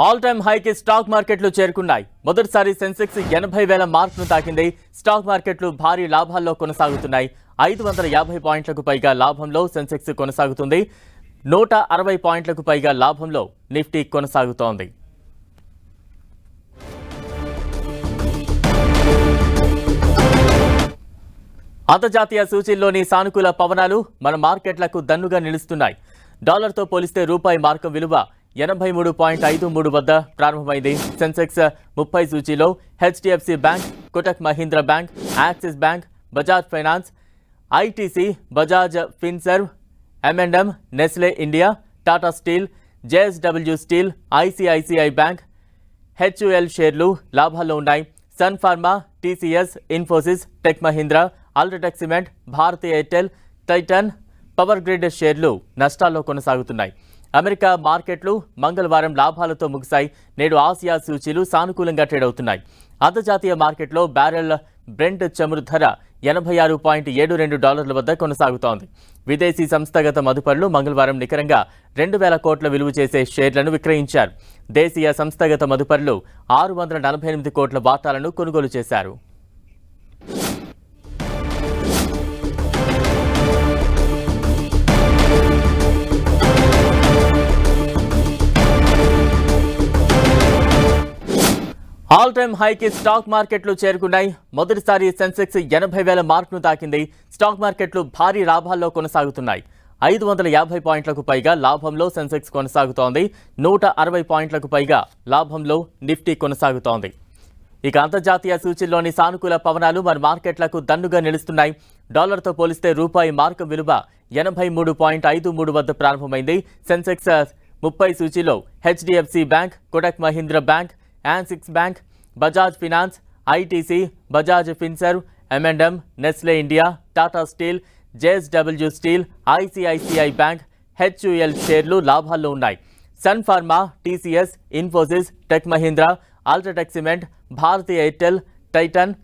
All time హైకి stock మార్కెట్లు చేరుకున్నాయి. మొదటిసారి సెన్సెక్స్ 80,000 మార్కును తాకింది. స్టాక్ మార్కెట్లు భారీ లాభాల్లో కొనసాగుతున్నాయి. 550 పాయింట్లకు పైగా లాభంలో సెన్సెక్స్ కొనసాగుతుంది. 160 పాయింట్లకు పైగా లాభంలో నిఫ్టీ కొనసాగుతోంది. అంతర్జాతీయ సూచీల్లోని సానుకూల పవనాలు మన మార్కెట్లకు దన్నుగా నిలుస్తున్నాయి. డాలర్తో పోలిస్తే రూపాయి మార్కం విలువ 83.53 వద్ద ప్రారంభమైంది. సెన్సెక్స్ 30 సూచీలో HDFC Bank, Kotak Mahindra Bank, Axis Bank, Bajaj Finance, ITC, Bajaj Finserv, M&M, Nestle India, Tata Steel, JSW Steel, ICICI Bank, HUL షేర్లు లాభాల్లో ఉన్నాయి. Sun Pharma, TCS, Infosys, Tech Mahindra, UltraTech Cement, Bharti Airtel, Titan, Power Grid షేర్లు నష్టాల్లో కొనసాగుతున్నాయి. అమెరికా మార్కెట్లు మంగళవారం లాభాలతో ముగిశాయి. నేడు ఆసియా సూచీలు సానుకూలంగా ట్రేడ్ అవుతున్నాయి. అంతర్జాతీయ మార్కెట్లో బ్యారెల్ బ్రెంట్ చమురు ధర $82.72 వద్ద కొనసాగుతోంది. విదేశీ సంస్థాగత మదుపరులు మంగళవారం నికరంగా 2,000 కోట్ల విలువ చేసే షేర్లను విక్రయించారు. దేశీయ సంస్థాగత మదుపరులు 648 కోట్ల వాటాలను కొనుగోలు చేశారు. ఆల్ టైమ్ హైకి స్టాక్ మార్కెట్లు చేరుకున్నాయి. మొదటిసారి సెన్సెక్స్ 80,000 మార్కును తాకింది. స్టాక్ మార్కెట్లు భారీ లాభాల్లో కొనసాగుతున్నాయి. 550 పాయింట్లకు పైగా లాభంలో సెన్సెక్స్ కొనసాగుతోంది. 160 పాయింట్లకు పైగా లాభంలో నిఫ్టీ కొనసాగుతోంది. ఇక అంతర్జాతీయ సూచీల్లోని సానుకూల పవనాలు మన మార్కెట్లకు దన్నుగా నిలుస్తున్నాయి. డాలర్తో పోలిస్తే రూపాయి మార్కం విలువ 83.53 వద్ద ప్రారంభమైంది. సెన్సెక్స్ 30 సూచీలో HDFC Bank, Kotak Mahindra Bank, Axis Bank, Bajaj Finance, ITC, Bajaj Finserv, M&M, Nestle India, Tata Steel, JSW Steel, ICICI Bank, HUL షేర్లు లాభాల్లో ఉన్నాయి. Sun Pharma, TCS, Infosys, Tech Mahindra, UltraTech Cement, Bharti Airtel, Titan,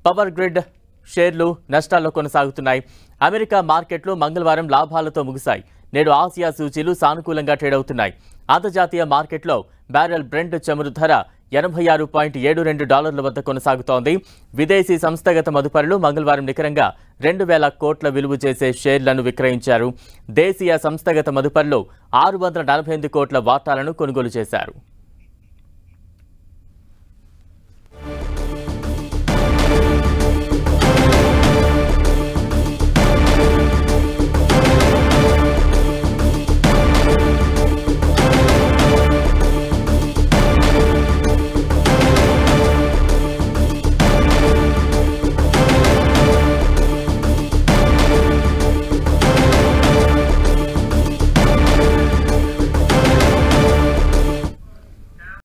Power Grid షేర్లు నష్టాల్లో కొనసాగుతున్నాయి. అమెరికా మార్కెట్లు మంగళవారం లాభాలతో ముగిశాయి. నేడు ఆసియా సూచీలు సానుకూలంగా ట్రేడ్ అవుతున్నాయి. అంతర్జాతీయ మార్కెట్లో బ్యారెల్ బ్రెంట్ చమురు ధర $86.72 వద్ద కొనసాగుతోంది. విదేశీ సంస్థాగత మదుపరులు మంగళవారం నికరంగా 2,000 కోట్ల విలువ చేసే షేర్లను విక్రయించారు. దేశీయ సంస్థాగత మదుపరులు 648 కోట్ల వాటాలను కొనుగోలు చేశారు.